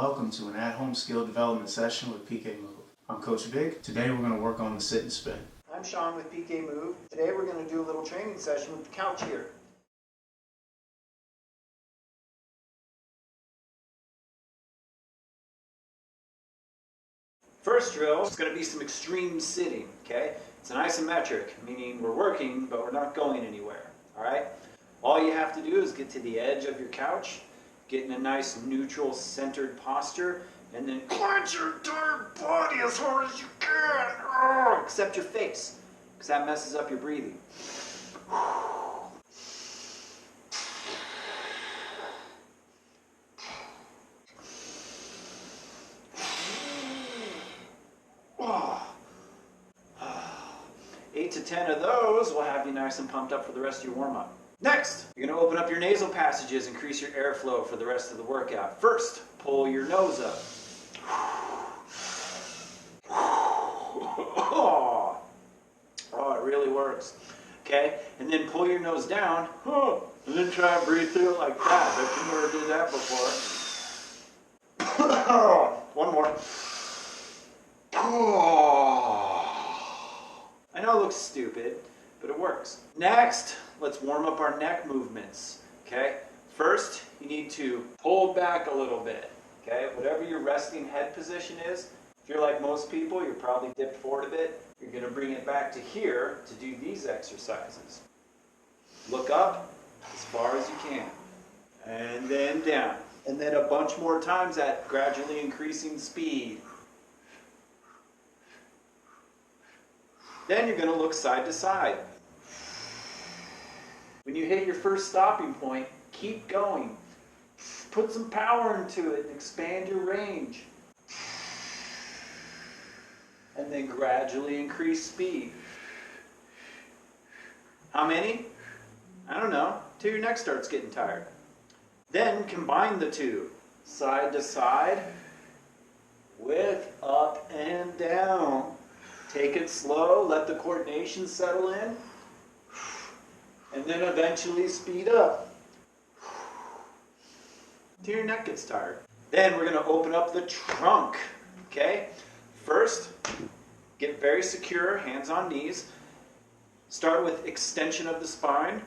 welcome to an at-home skill development session with PK Move. I'm Coach Big. Today we're going to work on the sit and spin. I'm Sean with PK Move. Today we're going to do a little training session with the couch here. First drill is going to be some extreme sitting, okay? It's an isometric, meaning we're working, but we're not going anywhere, all right? All you have to do is get to the edge of your couch, get in a nice neutral centered posture, and then clench your entire body as hard as you can, except your face, because that messes up your breathing. Eight to 10 of those will have you nice and pumped up for the rest of your warm-up. Next, you're going to open up your nasal passages, increase your airflow for the rest of the workout. First, pull your nose up. Oh, it really works. Okay, and then pull your nose down, and then try and breathe through it like that. If you never did that before. One more. I know it looks stupid, but it works. Next, let's warm up our neck movements, okay? First, you need to pull back a little bit, okay? Whatever your resting head position is, if you're like most people, you're probably dipped forward a bit. You're going to bring it back to here to do these exercises. Look up as far as you can, and then down. And then a bunch more times at gradually increasing speed. Then you're going to look side to side. When you hit your first stopping point, keep going. Put some power into it and expand your range. And then gradually increase speed. How many? I don't know, till your neck starts getting tired. Then combine the two, side to side, with up and down. Take it slow, let the coordination settle in, and then eventually speed up till your neck gets tired. Then we're going to open up the trunk, okay? First, get very secure, hands on knees. Start with extension of the spine.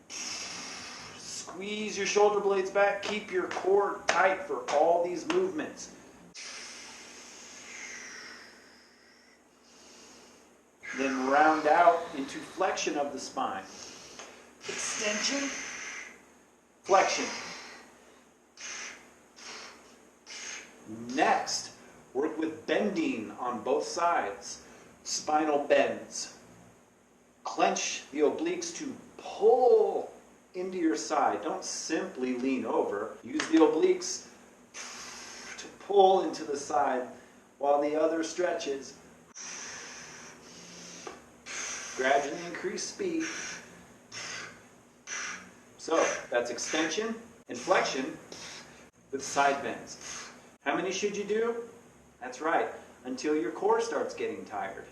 Squeeze your shoulder blades back, keep your core tight for all these movements. Then round out into flexion of the spine. Extension, flexion. Next, work with bending on both sides. Spinal bends. Clench the obliques to pull into your side. Don't simply lean over. Use the obliques to pull into the side while the other stretches. Gradually increase speed. So that's extension and flexion with side bends. How many should you do? That's right, until your core starts getting tired.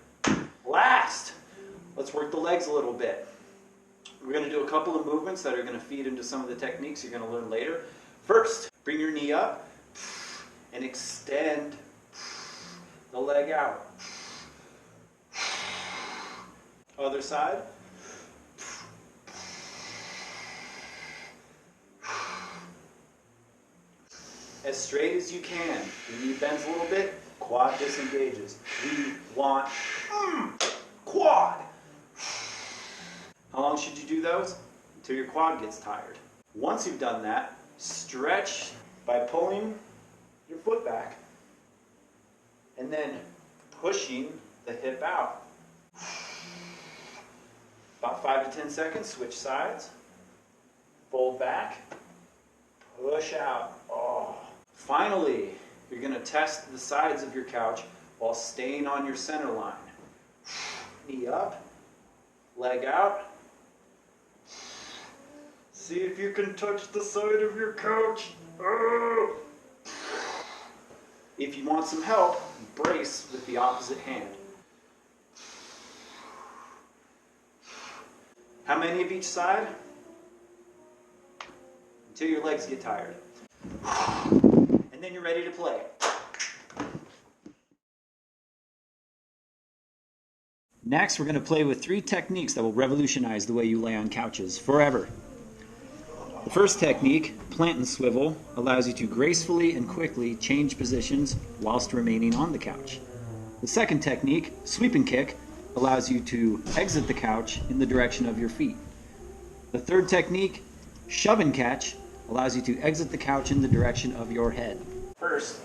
Last, let's work the legs a little bit. We're going to do a couple of movements that are going to feed into some of the techniques you're going to learn later. First, bring your knee up and extend the leg out. Other side. As straight as you can. Your knee bends a little bit, quad disengages. We want quad. How long should you do those? Until your quad gets tired. Once you've done that, stretch by pulling your foot back and then pushing the hip out. About 5 to 10 seconds, switch sides, fold back, push out. Finally, you're going to test the sides of your couch while staying on your center line. Knee up, leg out. See if you can touch the side of your couch. If you want some help, brace with the opposite hand. How many of each side? Until your legs get tired. And then and you're ready to play. Next, we're going to play with 3 techniques that will revolutionize the way you lay on couches forever. The first technique, plant and swivel, allows you to gracefully and quickly change positions whilst remaining on the couch. The second technique, sweep and kick, allows you to exit the couch in the direction of your feet. The third technique, shove and catch, allows you to exit the couch in the direction of your head. First,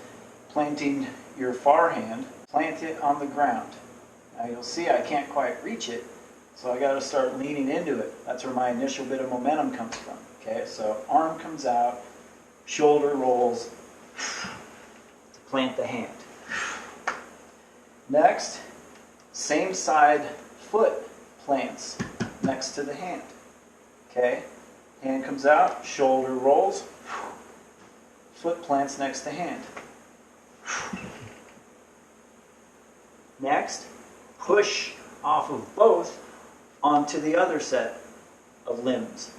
planting your far hand, plant it on the ground. Now you'll see I can't quite reach it, so I got to start leaning into it. That's where my initial bit of momentum comes from. Okay, so arm comes out, shoulder rolls to plant the hand. Next, same side foot plants next to the hand. Okay, hand comes out, shoulder rolls, foot plants next to hand. Next, push off of both onto the other set of limbs.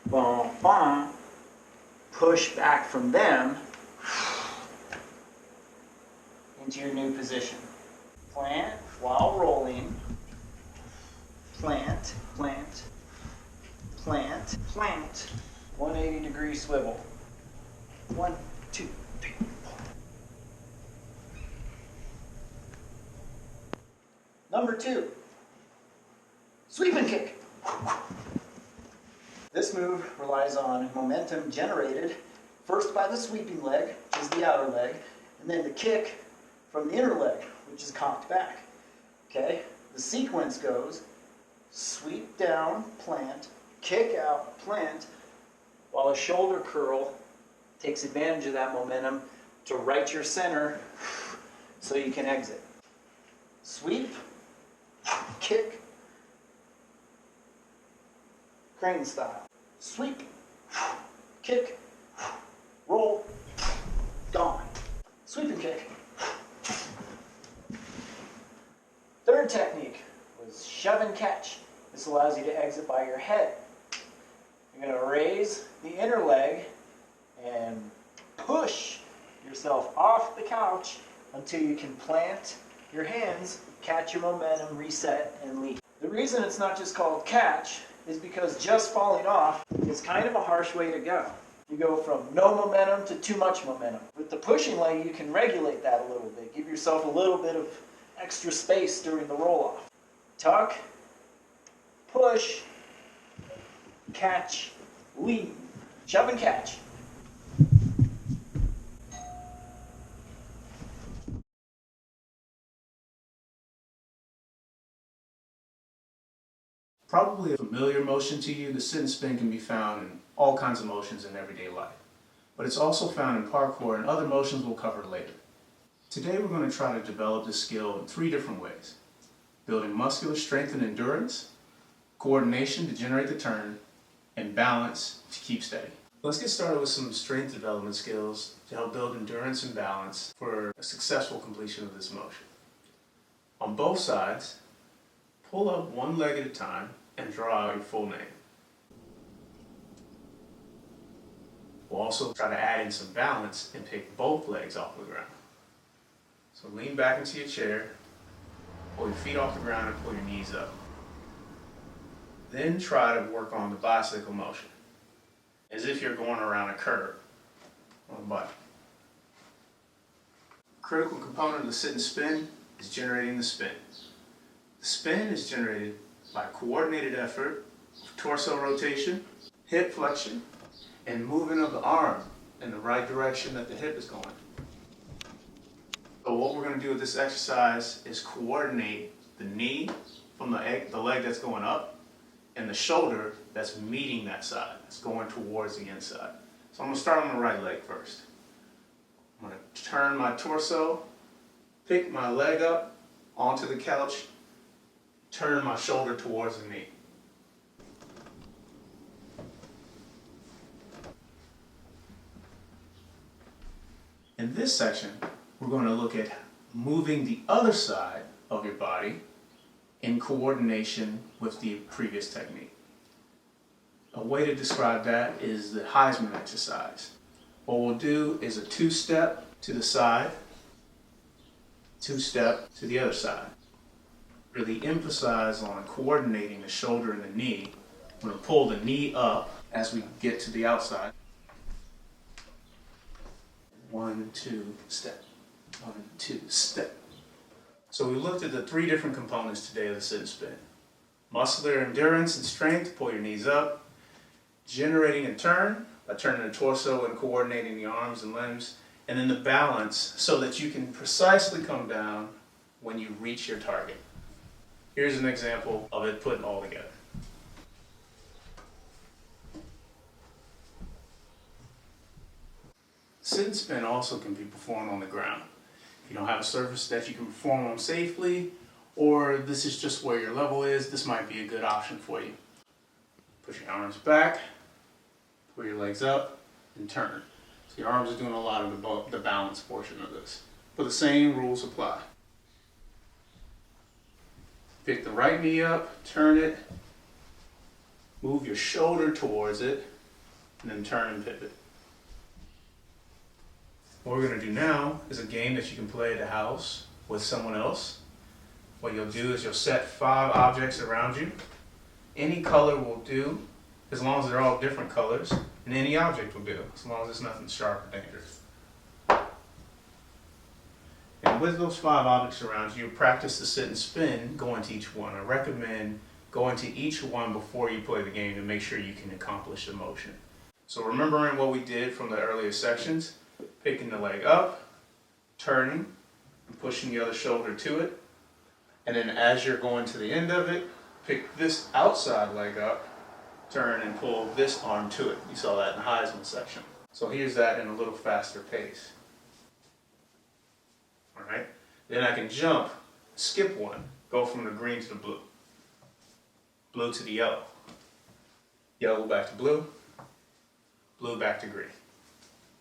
Boom, boom. Push back from them into your new position. Plant while rolling. Plant, plant, plant, plant. 180-degree swivel. 1, 2, 3, 4. Number 2, sweep and kick. This move relies on momentum generated first by the sweeping leg, which is the outer leg, and then the kick from the inner leg, which is cocked back. Okay? The sequence goes sweep down, plant, kick out, plant, while a shoulder curl takes advantage of that momentum to right your center so you can exit. Sweep, kick, crane style. Sweep, kick, roll, gone. Sweep and kick. Third technique was shove and catch. This allows you to exit by your head. You're going to raise the inner leg and push yourself off the couch until you can plant your hands, catch your momentum, reset, and leave. The reason it's not just called catch is because just falling off is kind of a harsh way to go. You go from no momentum to too much momentum. With the pushing leg, you can regulate that a little bit. Give yourself a little bit of extra space during the roll-off. Tuck, push, catch, lead. Shove and catch. Probably a familiar motion to you, the sit and spin can be found in all kinds of motions in everyday life. But it's also found in parkour and other motions we'll cover later. Today we're going to try to develop this skill in 3 different ways. Building muscular strength and endurance, coordination to generate the turn, and balance to keep steady. Let's get started with some strength development skills to help build endurance and balance for a successful completion of this motion. On both sides, pull up one leg at a time and draw out your full name. We'll also try to add in some balance and pick both legs off the ground. So lean back into your chair, pull your feet off the ground and pull your knees up. Then try to work on the bicycle motion, as if you're going around a curve on a bike. A critical component of the sit and spin is generating the spin. The spin is generated by coordinated effort, torso rotation, hip flexion, and movement of the arm in the right direction that the hip is going. So what we're going to do with this exercise is coordinate the knee from the leg that's going up and the shoulder that's meeting that side, that's going towards the inside. So I'm going to start on the right leg first. I'm going to turn my torso, pick my leg up onto the couch, turn my shoulder towards the knee. In this section, we're going to look at moving the other side of your body in coordination with the previous technique. A way to describe that is the Heisman exercise, What we'll do is a two-step to the side, two-step to the other side. Really emphasize on coordinating the shoulder and the knee. I'm going to pull the knee up as we get to the outside. 1, 2, step. 1, 2, step. So we looked at the 3 different components today of the sit and spin. Muscular endurance and strength, pull your knees up. Generating a turn, by turning the torso and coordinating the arms and limbs. And then the balance, so that you can precisely come down when you reach your target. Here's an example of it put all together. Sit and spin also can be performed on the ground. If you don't have a surface that you can perform on safely, or this is just where your level is, this might be a good option for you. Push your arms back, pull your legs up, and turn. So your arms are doing a lot of the balance portion of this. But the same rules apply. Pick the right knee up, turn it, move your shoulder towards it, and then turn and pivot. What we're going to do now is a game that you can play at the house with someone else. What you'll do is you'll set 5 objects around you. Any color will do, as long as they're all different colors, and any object will do, as long as it's nothing sharp or dangerous. And with those 5 objects around you, practice the sit and spin going to each one. I recommend going to each one before you play the game to make sure you can accomplish the motion. So remembering what we did from the earlier sections, picking the leg up, turning, and pushing the other shoulder to it. And then as you're going to the end of it, pick this outside leg up, turn and pull this arm to it. You saw that in the Heisman section. So here's that in a little faster pace. Alright, then I can jump, skip one, go from the green to the blue. Blue to the yellow. Yellow back to blue. Blue back to green.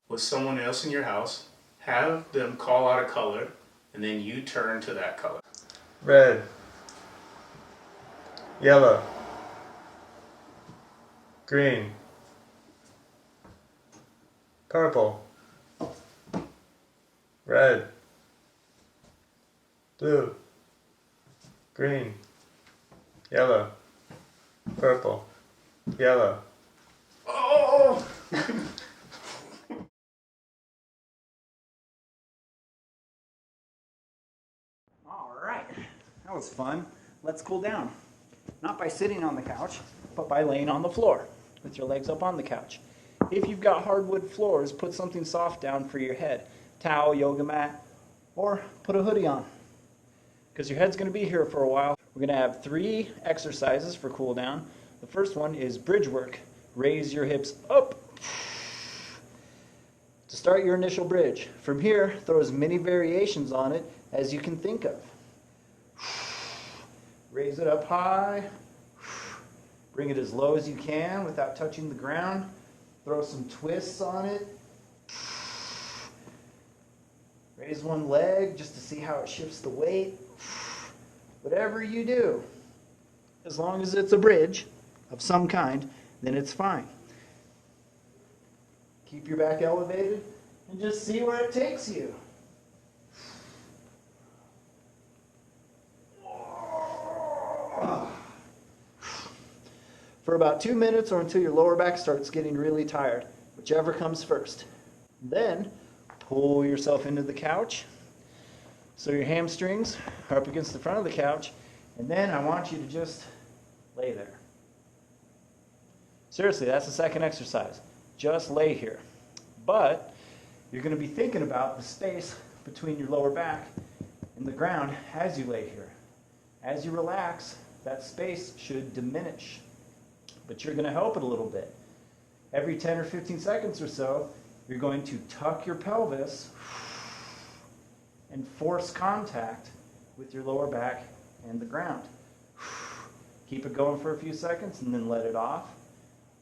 With someone else in your house, have them call out a color, and then you turn to that color. Red, yellow, green, purple, red, blue, green, yellow, purple, yellow. Oh! All right, that was fun. Let's cool down. Not by sitting on the couch, but by laying on the floor with your legs up on the couch. If you've got hardwood floors, put something soft down for your head. Towel, yoga mat, or put a hoodie on. Because your head's going to be here for a while. We're going to have 3 exercises for cool down. The first one is bridge work. Raise your hips up. To start your initial bridge. From here, throw as many variations on it as you can think of. Raise it up high. Bring it as low as you can without touching the ground. Throw some twists on it. Raise one leg just to see how it shifts the weight. Whatever you do, as long as it's a bridge of some kind, then it's fine. Keep your back elevated and just see where it takes you. For about 2 minutes or until your lower back starts getting really tired, whichever comes first. Then pull yourself into the couch so your hamstrings are up against the front of the couch, and then I want you to just lay there. Seriously, that's the second exercise. Just lay here. But you're going to be thinking about the space between your lower back and the ground as you lay here. As you relax, that space should diminish. But you're going to help it a little bit. Every 10 or 15 seconds or so, you're going to tuck your pelvis and force contact with your lower back and the ground. Keep it going for a few seconds and then let it off.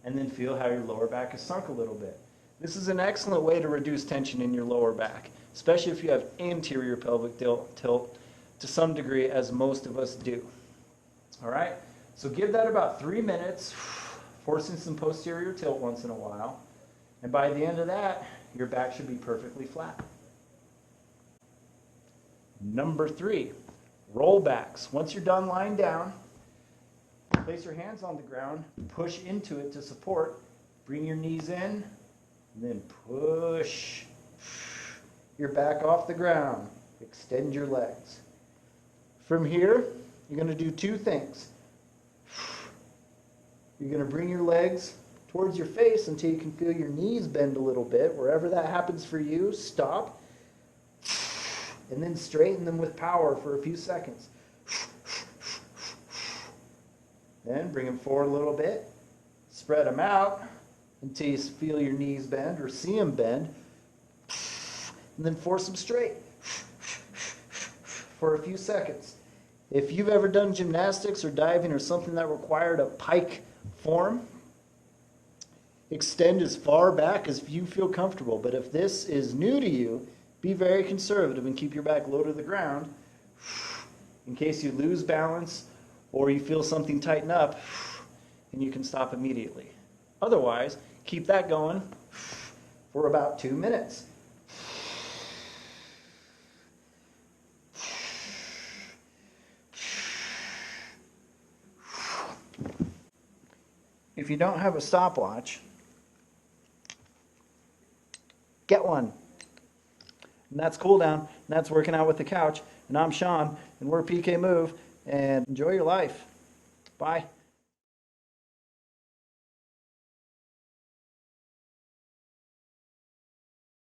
And then feel how your lower back is sunk a little bit. This is an excellent way to reduce tension in your lower back, especially if you have anterior pelvic tilt to some degree, as most of us do. All right? So give that about 3 minutes, forcing some posterior tilt once in a while. And by the end of that, your back should be perfectly flat. Number 3, roll backs. Once you're done lying down, place your hands on the ground, push into it to support, bring your knees in, and then push your back off the ground. Extend your legs. From here, you're going to do 2 things. You're going to bring your legs towards your face until you can feel your knees bend a little bit. Wherever that happens for you, stop. And then straighten them with power for a few seconds. Then bring them forward a little bit. Spread them out until you feel your knees bend or see them bend. And then force them straight for a few seconds. If you've ever done gymnastics or diving or something that required a pike form, extend as far back as you feel comfortable. But if this is new to you, be very conservative and keep your back low to the ground in case you lose balance or you feel something tighten up, and you can stop immediately. Otherwise, keep that going for about 2 minutes. If you don't have a stopwatch, get one. And that's Cool Down, and that's Working Out with the Couch. And I'm Sean, and we're PK Move, and enjoy your life. Bye.